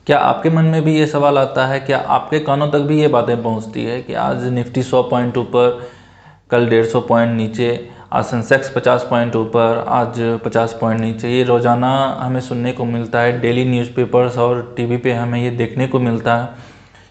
क्या आपके मन में भी ये सवाल आता है, क्या आपके कानों तक भी ये बातें पहुंचती है कि आज निफ्टी 100 पॉइंट ऊपर, कल 150 पॉइंट नीचे, आज सेंसेक्स 50 पॉइंट ऊपर, आज 50 पॉइंट नीचे? ये रोज़ाना हमें सुनने को मिलता है, डेली न्यूज़पेपर्स और टीवी पे हमें ये देखने को मिलता है।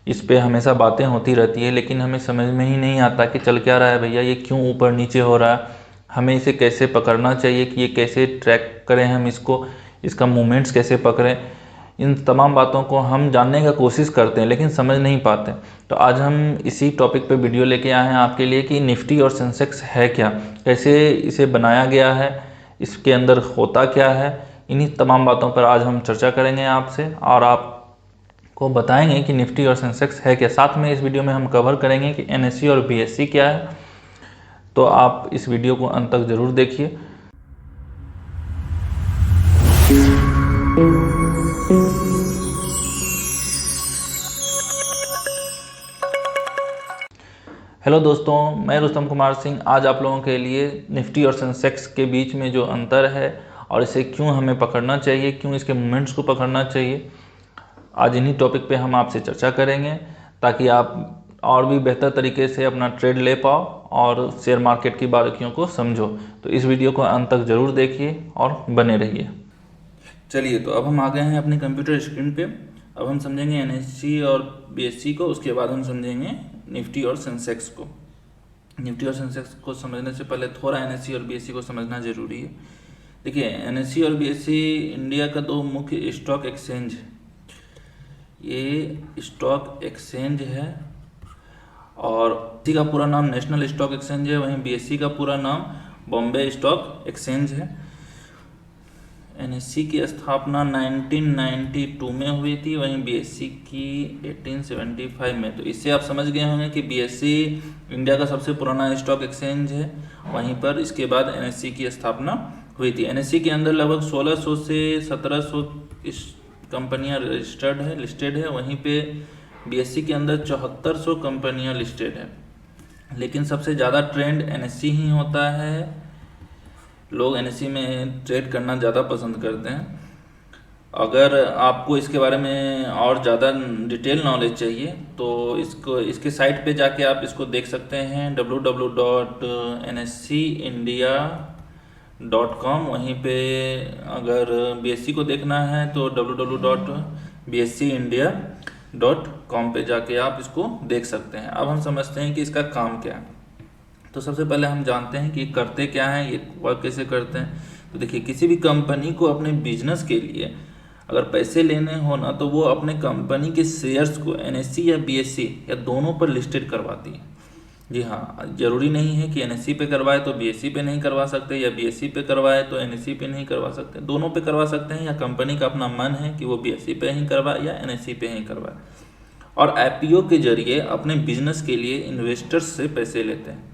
इस पे हमेशा बातें होती रहती है, लेकिन हमें समझ में ही नहीं आता कि चल क्या रहा है भैया, ये क्यों ऊपर नीचे हो रहा है, हमें इसे कैसे पकड़ना चाहिए, कि ये कैसे ट्रैक करें हम इसको, इसका मूवमेंट्स कैसे पकड़ें। इन तमाम बातों को हम जानने का कोशिश करते हैं लेकिन समझ नहीं पाते। तो आज हम इसी टॉपिक पे वीडियो लेके आए हैं आपके लिए कि निफ्टी और सेंसेक्स है क्या, कैसे इसे बनाया गया है, इसके अंदर होता क्या है। इन्हीं तमाम बातों पर आज हम चर्चा करेंगे आपसे, और आपको बताएंगे कि निफ्टी और सेंसेक्स है क्या। साथ में इस वीडियो में हम कवर करेंगे कि एनएससी और बीएससी क्या है। तो आप इस वीडियो को अंत तक ज़रूर देखिए। हेलो दोस्तों, मैं रुस्तम कुमार सिंह आज आप लोगों के लिए निफ्टी और सेंसेक्स के बीच में जो अंतर है और इसे क्यों हमें पकड़ना चाहिए, क्यों इसके मूवमेंट्स को पकड़ना चाहिए, आज इन्हीं टॉपिक पे हम आपसे चर्चा करेंगे, ताकि आप और भी बेहतर तरीके से अपना ट्रेड ले पाओ और शेयर मार्केट की बारीकियों को समझो। तो इस वीडियो को अंत तक ज़रूर देखिए और बने रहिए। चलिए, तो अब हम आ गए हैं अपने कंप्यूटर स्क्रीन पे। अब हम समझेंगे एनएससी और बीएससी को, उसके बाद हम समझेंगे निफ्टी और सेंसेक्स को। निफ्टी और सेंसेक्स को समझने से पहले थोड़ा एनएससी और बीएससी को समझना जरूरी है। देखिए, एनएससी और बीएससी इंडिया का दो मुख्य स्टॉक एक्सचेंज है। ये स्टॉक एक्सचेंज है और इसी का पूरा नाम नेशनल स्टॉक एक्सचेंज है, वहीं बीएससी का पूरा नाम बॉम्बे स्टॉक एक्सचेंज है। एनएससी की स्थापना 1992 में हुई थी, वहीं बीएससी की 1875 में। तो इससे आप समझ गए होंगे कि बीएससी इंडिया का सबसे पुराना स्टॉक एक्सचेंज है, वहीं पर इसके बाद एनएससी की स्थापना हुई थी। एनएससी के अंदर लगभग 1600 से 1700 कंपनियां रजिस्टर्ड है, लिस्टेड है, वहीं पे बीएससी के अंदर 7400 कंपनियां लिस्टेड है। लेकिन सबसे ज़्यादा ट्रेंड एनएससी ही होता है, लोग एनएससी में ट्रेड करना ज़्यादा पसंद करते हैं। अगर आपको इसके बारे में और ज़्यादा डिटेल नॉलेज चाहिए तो इसके साइट पे जाके आप इसको देख सकते हैं, www.nscindia.com। वहीं पे अगर बीएससी को देखना है तो www.bscindia.com पे जाके आप इसको देख सकते हैं। अब हम समझते हैं कि इसका काम क्या है। तो सबसे पहले हम जानते हैं कि करते क्या हैं, ये वर्क कैसे करते हैं। तो देखिए, किसी भी कंपनी को अपने बिजनेस के लिए अगर पैसे लेने हो ना, तो वो अपने कंपनी के शेयर्स को एनएससी या बीएससी या दोनों पर लिस्टेड करवाती है। जी हाँ, जरूरी नहीं है कि एनएससी पे करवाए तो बीएससी पे नहीं करवा सकते, या बीएससी पे करवाए तो एनएससी पे नहीं करवा सकते, दोनों पे करवा सकते हैं। या कंपनी का अपना मन है कि वो बीएससी पे ही करवाए या एनएससी पे ही करवाए। और आईपीओ के जरिए अपने बिजनेस के लिए इन्वेस्टर्स से पैसे लेते हैं।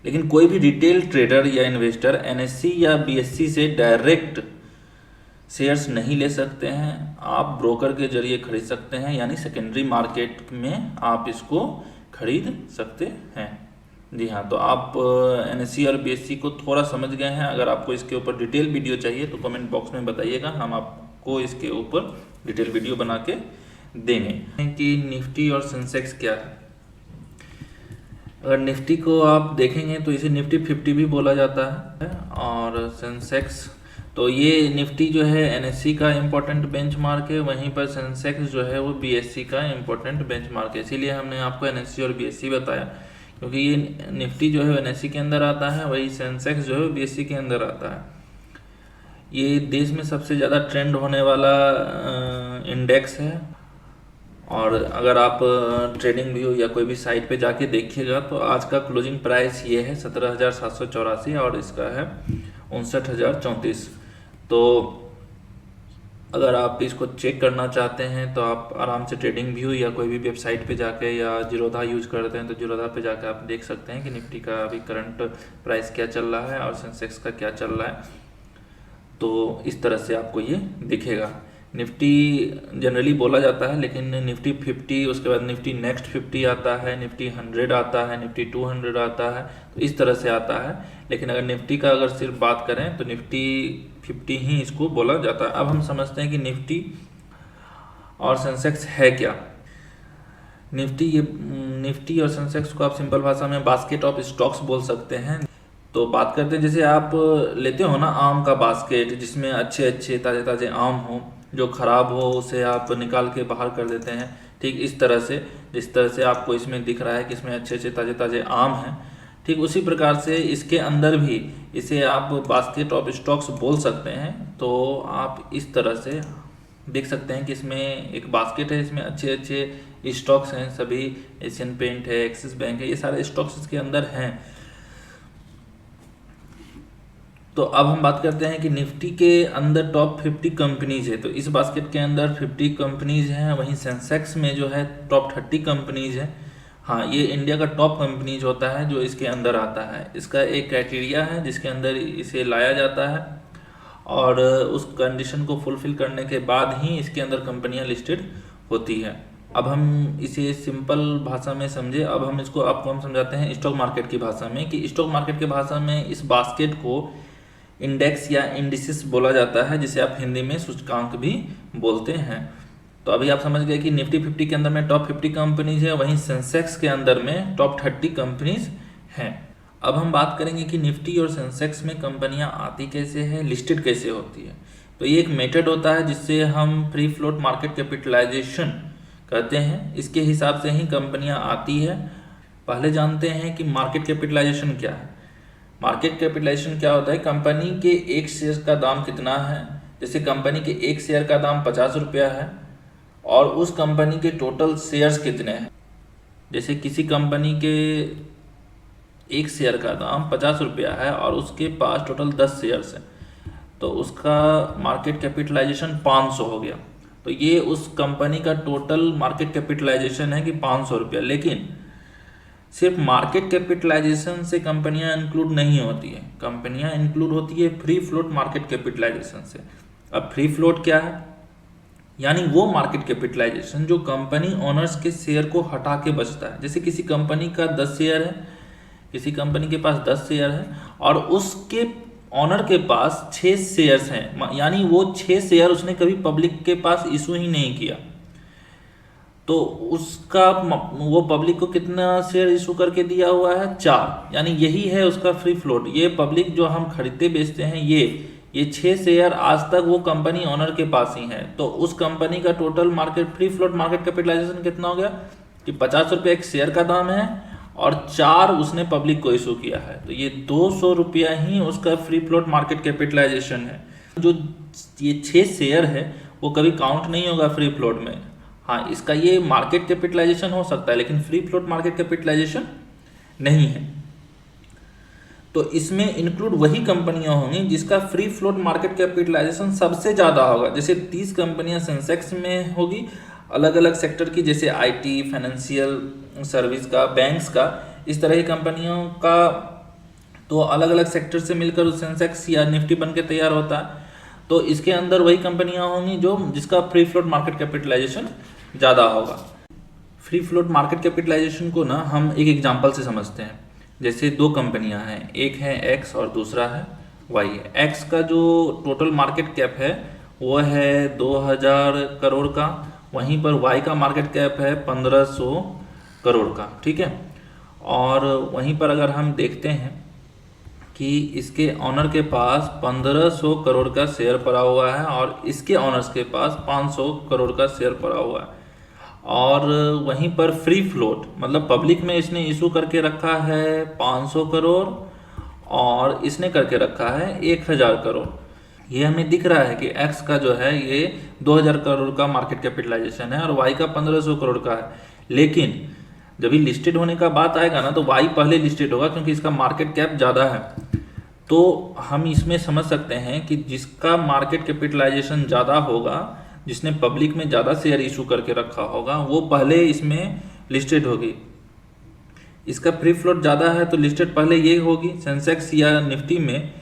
लेकिन कोई भी रिटेल ट्रेडर या इन्वेस्टर एनएससी या बीएससी से डायरेक्ट शेयर्स नहीं ले सकते हैं। आप ब्रोकर के जरिए खरीद सकते हैं, यानी सेकेंडरी मार्केट में आप इसको खरीद सकते हैं। जी हाँ, तो आप एनएससी और बीएससी को थोड़ा समझ गए हैं। अगर आपको इसके ऊपर डिटेल वीडियो चाहिए तो कमेंट बॉक्स में बताइएगा, हम आपको इसके ऊपर डिटेल वीडियो बना के देंगे। कि निफ्टी और सेंसेक्स क्या है। अगर निफ्टी को आप देखेंगे तो इसे निफ्टी 50 भी बोला जाता है, और सेंसेक्स, तो ये निफ्टी जो है एनएससी का इम्पोर्टेंट बेंचमार्क है, वहीं पर सेंसेक्स जो है वो बीएससी का इम्पोर्टेंट बेंचमार्क है। इसीलिए हमने आपको एनएससी और बीएससी बताया, क्योंकि ये निफ्टी जो है एनएससी के अंदर आता है, वही सेंसेक्स जो है बीएससी के अंदर आता है। ये देश में सबसे ज़्यादा ट्रेंड होने वाला इंडेक्स है। और अगर आप ट्रेडिंग व्यू या कोई भी साइट पे जाके देखिएगा तो आज का क्लोजिंग प्राइस ये है 17,784 और इसका है 59,034। तो अगर आप इसको चेक करना चाहते हैं तो आप आराम से ट्रेडिंग व्यू या कोई भी वेबसाइट पे जाके, या जीरोधा यूज करते हैं तो जीरोधा पे जाके आप देख सकते हैं कि निफ्टी का अभी करंट प्राइस क्या चल रहा है और सेंसेक्स का क्या चल रहा है। तो इस तरह से आपको ये दिखेगा। निफ्टी जनरली बोला जाता है, लेकिन निफ्टी 50, उसके बाद निफ्टी नेक्स्ट 50 आता है, निफ्टी 100 आता है, निफ्टी 200 आता है, तो इस तरह से आता है। लेकिन अगर निफ्टी का अगर सिर्फ बात करें तो निफ्टी 50 ही इसको बोला जाता है। अब हम समझते हैं कि निफ्टी और सेंसेक्स है क्या। निफ्टी और सेंसेक्स को आप सिंपल भाषा में बास्केट ऑफ स्टॉक्स बोल सकते हैं। तो बात करते हैं, जैसे आप लेते हो ना आम का बास्केट, जिसमें अच्छे अच्छे ताज़े ताज़े आम हो, जो ख़राब हो उसे आप निकाल के बाहर कर देते हैं। ठीक इस तरह से, जिस तरह से आपको इसमें दिख रहा है कि इसमें अच्छे अच्छे ताज़े ताज़े आम हैं, ठीक उसी प्रकार से इसके अंदर भी इसे आप बास्केट ऑफ स्टॉक्स बोल सकते हैं। तो आप इस तरह से देख सकते हैं कि इसमें एक बास्केट है, इसमें अच्छे अच्छे स्टॉक्स हैं, सभी एशियन पेंट है, एक्सिस बैंक है, ये सारे स्टॉक्स इसके अंदर हैं। तो अब हम बात करते हैं कि निफ्टी के अंदर टॉप 50 कंपनीज है, तो इस बास्केट के अंदर 50 कंपनीज हैं। वहीं सेंसेक्स में जो है टॉप 30 कंपनीज है। हाँ, ये इंडिया का टॉप कंपनीज होता है जो इसके अंदर आता है। इसका एक क्राइटेरिया है जिसके अंदर इसे लाया जाता है, और उस कंडीशन को फुलफिल करने के बाद ही इसके अंदर कंपनियां लिस्टेड होती है। अब हम इसे सिंपल भाषा में समझे, अब हम इसको आपको हम समझाते हैं स्टॉक मार्केट की भाषा में, कि स्टॉक मार्केट की भाषा में इस बास्केट को इंडेक्स या इंडिसेस बोला जाता है, जिसे आप हिंदी में सूचकांक भी बोलते हैं। तो अभी आप समझ गए कि निफ्टी 50 के अंदर में टॉप 50 कंपनीज है, वहीं सेंसेक्स के अंदर में टॉप 30 कंपनीज हैं। अब हम बात करेंगे कि निफ्टी और सेंसेक्स में कंपनियां आती कैसे हैं, लिस्टेड कैसे होती है। तो ये एक मेथड होता है जिससे हम फ्री फ्लोट मार्केट कैपिटलाइजेशन कहते हैं, इसके हिसाब से ही कंपनियां आती है। पहले जानते हैं कि मार्केट कैपिटलाइजेशन क्या है। मार्केट कैपिटलाइजेशन क्या होता है, कंपनी के एक शेयर का दाम कितना है। जैसे कंपनी के एक शेयर का दाम 50 रुपया है और उस कंपनी के टोटल शेयर्स कितने हैं। जैसे किसी कंपनी के एक शेयर का दाम 50 रुपया है और उसके पास टोटल 10 शेयर्स हैं, तो उसका मार्केट कैपिटलाइजेशन 500 हो गया। तो ये उस कंपनी का टोटल मार्केट कैपिटलाइजेशन है कि 500 रुपया। लेकिन सिर्फ मार्केट कैपिटलाइजेशन से कंपनियां इंक्लूड नहीं होती है, कंपनियां इंक्लूड होती है फ्री फ्लोट मार्केट कैपिटलाइजेशन से। अब फ्री फ्लोट क्या है, यानी वो मार्केट कैपिटलाइजेशन जो कंपनी ओनर्स के शेयर को हटा के बचता है। जैसे किसी कंपनी का 10 शेयर है, किसी कंपनी के पास 10 शेयर है और उसके ऑनर के पास 6 शेयर्स हैं, यानी वो 6 शेयर उसने कभी पब्लिक के पास इशू ही नहीं किया, तो उसका वो पब्लिक को कितना शेयर इशू करके दिया हुआ है, 4। यानी यही है उसका फ्री फ्लोट। ये पब्लिक जो हम खरीदते बेचते हैं, ये 6 शेयर आज तक वो कंपनी ऑनर के पास ही है। तो उस कंपनी का total market free float market capitalisation कितना हो गया कि 50 रुपये एक शेयर का दाम है और 4 उसने पब्लिक को इशू किया है, तो ये 200 रुपया ही उसका फ्री फ्लोट मार्केट कैपिटलाइजेशन है। जो ये 6 शेयर है वो कभी काउंट नहीं होगा फ्री फ्लोट में। हाँ, इसका ये मार्केट कैपिटलाइजेशन हो सकता है लेकिन फ्री फ्लोट मार्केट कैपिटलाइजेशन नहीं है। तो इसमें इंक्लूड वही कंपनियां होंगी जिसका फ्री फ्लोट मार्केट कैपिटलाइजेशन सबसे ज़्यादा होगा। जैसे 30 कंपनियां सेंसेक्स में होगी अलग अलग सेक्टर की, जैसे आईटी, फाइनेंशियल सर्विस का, बैंक्स का, इस तरह की कंपनियों का तो अलग अलग सेक्टर से मिलकर सेंसेक्स या निफ्टी बन के तैयार होता है। तो इसके अंदर वही कंपनियां होंगी जो जिसका फ्री फ्लोट मार्केट कैपिटलाइजेशन ज़्यादा होगा। फ्री फ्लोट मार्केट कैपिटलाइजेशन को ना हम एक एग्जांपल से समझते हैं। जैसे 2 कंपनियां हैं, एक है एक्स और दूसरा है वाई। एक्स का जो टोटल मार्केट कैप है वो है 2000 करोड़ का, वहीं पर वाई का मार्केट कैप है 1500 करोड़ का, ठीक है। और वहीं पर अगर हम देखते हैं कि इसके ऑनर के पास 1500 करोड़ का शेयर पड़ा हुआ है और इसके ऑनर्स के पास 500 करोड़ का शेयर पड़ा हुआ है, और वहीं पर फ्री फ्लोट मतलब पब्लिक में इसने इशू करके रखा है 500 करोड़ और इसने करके रखा है 1000 करोड़। ये हमें दिख रहा है कि एक्स का जो है ये 2000 करोड़ का मार्केट कैपिटलाइजेशन है और वाई का 1500 करोड़ का है। लेकिन जब ही लिस्टेड होने का बात आएगा ना, तो वाई पहले लिस्टेड होगा क्योंकि इसका मार्केट कैप ज़्यादा है। तो हम इसमें समझ सकते हैं कि जिसका मार्केट कैपिटलाइजेशन ज़्यादा होगा, जिसने पब्लिक में ज़्यादा शेयर इशू करके रखा होगा, वो पहले इसमें लिस्टेड होगी। इसका फ्री फ्लोट ज़्यादा है तो लिस्टेड पहले ये होगी। सेंसेक्स या निफ्टी में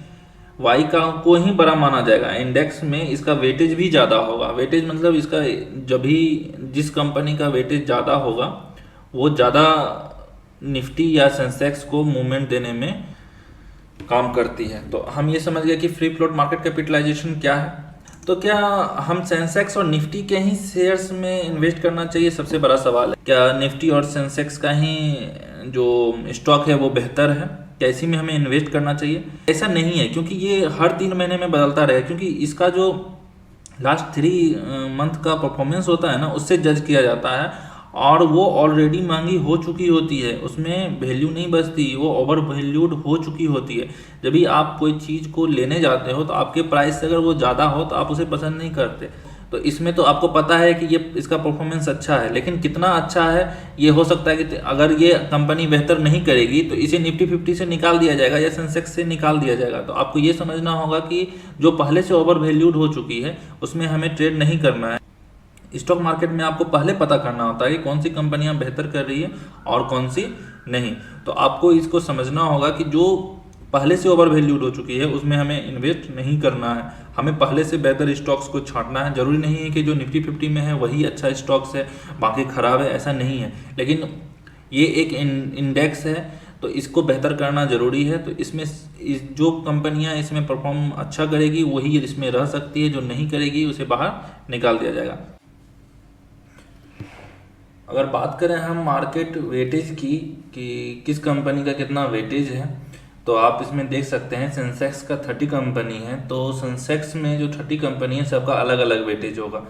वाई का को ही बड़ा माना जाएगा। इंडेक्स में इसका वेटेज भी ज़्यादा होगा। वेटेज मतलब इसका जब भी जिस कंपनी का वेटेज ज़्यादा होगा वो ज़्यादा निफ्टी या सेंसेक्स को मूवमेंट देने में काम करती है। तो हम ये समझ गए कि फ्री फ्लोट मार्केट कैपिटलाइजेशन क्या है। तो क्या हम सेंसेक्स और निफ्टी के ही शेयर्स में इन्वेस्ट करना चाहिए, सबसे बड़ा सवाल है। क्या निफ्टी और सेंसेक्स का ही जो स्टॉक है वो बेहतर है, क्या इसी में हमें इन्वेस्ट करना चाहिए? ऐसा नहीं है, क्योंकि ये हर 3 महीने में बदलता रहेगा, क्योंकि इसका जो लास्ट 3 मंथ का परफॉर्मेंस होता है ना, उससे जज किया जाता है, और वो ऑलरेडी महंगी हो चुकी होती है, उसमें वैल्यू नहीं बचती, वो ओवर वैल्यूड हो चुकी होती है। जब भी आप कोई चीज़ को लेने जाते हो तो आपके प्राइस से अगर वो ज़्यादा हो तो आप उसे पसंद नहीं करते। तो इसमें तो आपको पता है कि ये इसका परफॉर्मेंस अच्छा है, लेकिन कितना अच्छा है ये हो सकता है कि अगर ये कंपनी बेहतर नहीं करेगी तो इसे निफ्टी 50 से निकाल दिया जाएगा या सेंसेक्स से निकाल दिया जाएगा। तो आपको ये समझना होगा कि जो पहले से ओवर वैल्यूड हो चुकी है उसमें हमें ट्रेड नहीं करना है। स्टॉक मार्केट में आपको पहले पता करना होता है कि कौन सी कंपनियां बेहतर कर रही है और कौन सी नहीं। तो आपको इसको समझना होगा कि जो पहले से ओवर वैल्यूड हो चुकी है उसमें हमें इन्वेस्ट नहीं करना है, हमें पहले से बेहतर स्टॉक्स को छांटना है। जरूरी नहीं है कि जो निफ्टी 50 में है वही अच्छा स्टॉक्स है, बाकी खराब है, ऐसा नहीं है। लेकिन ये एक इंडेक्स है तो इसको बेहतर करना ज़रूरी है। तो इसमें जो कंपनियां इसमें परफॉर्म अच्छा करेगी वही इसमें रह सकती है, जो नहीं करेगी उसे बाहर निकाल दिया जाएगा। अगर बात करें हम मार्केट वेटेज की कि किस कंपनी का कितना वेटेज है, तो आप इसमें देख सकते हैं सेंसेक्स का 30 कंपनी है, तो सेंसेक्स में जो 30 कंपनी है सबका अलग अलग वेटेज होगा।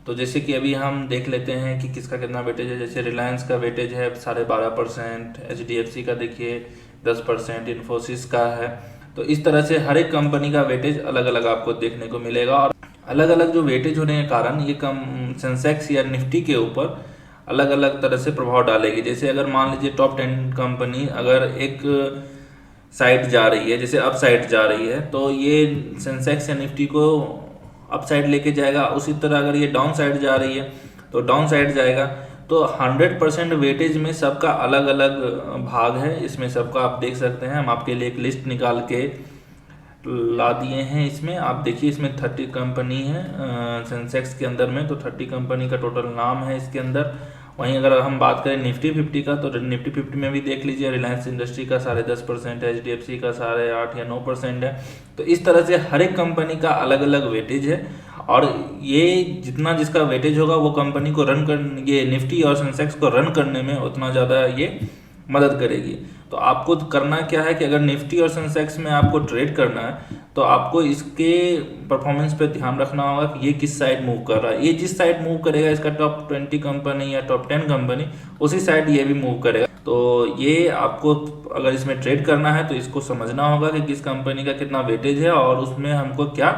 तो जैसे कि अभी हम देख लेते हैं कि किसका कितना वेटेज है। जैसे रिलायंस का वेटेज है 12.5%, HDFC का देखिए 10%, इन्फोसिस का है। तो इस तरह से हर एक कंपनी का वेटेज अलग अलग आपको देखने को मिलेगा, और अलग अलग जो वेटेज होने के कारण ये कम सेंसेक्स या निफ्टी के ऊपर अलग अलग तरह से प्रभाव डालेगी। जैसे अगर मान लीजिए टॉप 10 कंपनी अगर एक साइड जा रही है, जैसे अप साइड जा रही है, तो ये सेंसेक्स या निफ्टी को अप साइड लेके जाएगा। उसी तरह अगर ये डाउन साइड जा रही है तो डाउन साइड जाएगा। तो 100% वेटेज में सबका अलग अलग भाग है, इसमें सबका आप देख सकते हैं। हम आपके लिए एक लिस्ट निकाल के ला दिए हैं। इसमें आप देखिए, इसमें 30 कंपनी है सेंसेक्स के अंदर में, तो 30 कंपनी का टोटल नाम है इसके अंदर। वहीं अगर हम बात करें निफ्टी 50 का, तो निफ्टी 50 में भी देख लीजिए रिलायंस इंडस्ट्री का 10.5% है, HDFC का 8.5 या 9% है। तो इस तरह से हर एक कंपनी का अलग अलग वेटेज है, और ये जितना जिसका वेटेज होगा वो कंपनी को रन कर, ये निफ्टी और सेंसेक्स को रन करने में उतना ज़्यादा ये मदद करेगी। तो आपको करना क्या है कि अगर निफ्टी और सेंसेक्स में आपको ट्रेड करना है तो आपको इसके परफॉर्मेंस पे ध्यान रखना होगा कि ये किस साइड मूव कर रहा है। ये जिस साइड मूव करेगा, इसका टॉप 20 कंपनी या टॉप 10 कंपनी, उसी साइड ये भी मूव करेगा। तो ये आपको अगर इसमें ट्रेड करना है तो इसको समझना होगा कि किस कंपनी का कितना वेटेज है, और उसमें हमको क्या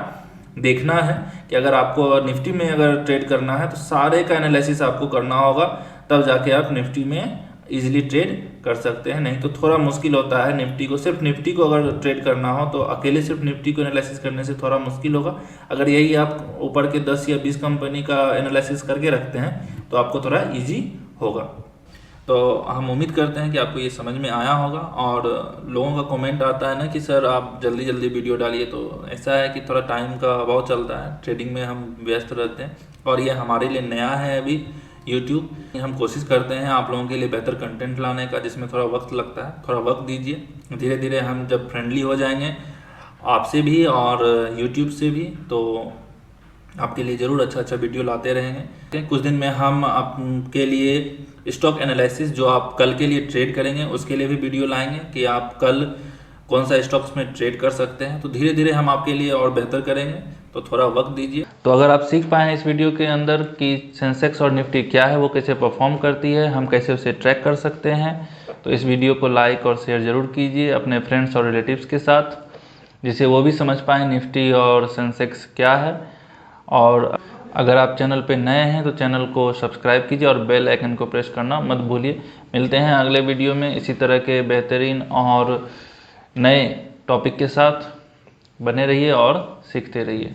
देखना है कि अगर आपको निफ्टी में अगर ट्रेड करना है तो सारे का एनालिसिस आपको करना होगा, तब जाके आप निफ्टी में इजीली ट्रेड कर सकते हैं। नहीं तो थोड़ा मुश्किल होता है निफ्टी को, सिर्फ निफ्टी को अगर ट्रेड करना हो तो अकेले सिर्फ निफ्टी को एनालिसिस करने से थोड़ा मुश्किल होगा। अगर यही आप ऊपर के 10 या 20 कंपनी का एनालिसिस करके रखते हैं तो आपको थोड़ा इजी होगा। तो हम उम्मीद करते हैं कि आपको ये समझ में आया होगा। और लोगों का कमेंट आता है ना कि सर आप जल्दी जल्दी वीडियो डालिए, तो ऐसा है कि थोड़ा टाइम का अभाव चलता है, ट्रेडिंग में हम व्यस्त रहते हैं, और ये हमारे लिए नया है अभी यूट्यूब। हम कोशिश करते हैं आप लोगों के लिए बेहतर कंटेंट लाने का, जिसमें थोड़ा वक्त लगता है। थोड़ा वक्त दीजिए, धीरे धीरे हम जब फ्रेंडली हो जाएंगे आपसे भी और यूट्यूब से भी, तो आपके लिए ज़रूर अच्छा अच्छा वीडियो लाते रहेंगे। कुछ दिन में हम आपके लिए स्टॉक एनालिसिस जो आप कल के लिए ट्रेड करेंगे उसके लिए भी वीडियो लाएंगे कि आप कल कौन सा स्टॉक्स में ट्रेड कर सकते हैं। तो धीरे धीरे हम आपके लिए और बेहतर करेंगे, तो थोड़ा वक्त दीजिए। तो अगर आप सीख पाए इस वीडियो के अंदर कि सेंसेक्स और निफ्टी क्या है, वो कैसे परफॉर्म करती है, हम कैसे उसे ट्रैक कर सकते हैं, तो इस वीडियो को लाइक और शेयर ज़रूर कीजिए अपने फ्रेंड्स और रिलेटिव्स के साथ, जिससे वो भी समझ पाएँ निफ्टी और सेंसेक्स क्या है। और अगर आप चैनल पे नए हैं तो चैनल को सब्सक्राइब कीजिए और बेल आइकन को प्रेस करना मत भूलिए। मिलते हैं अगले वीडियो में इसी तरह के बेहतरीन और नए टॉपिक के साथ। बने रहिए और सीखते रहिए।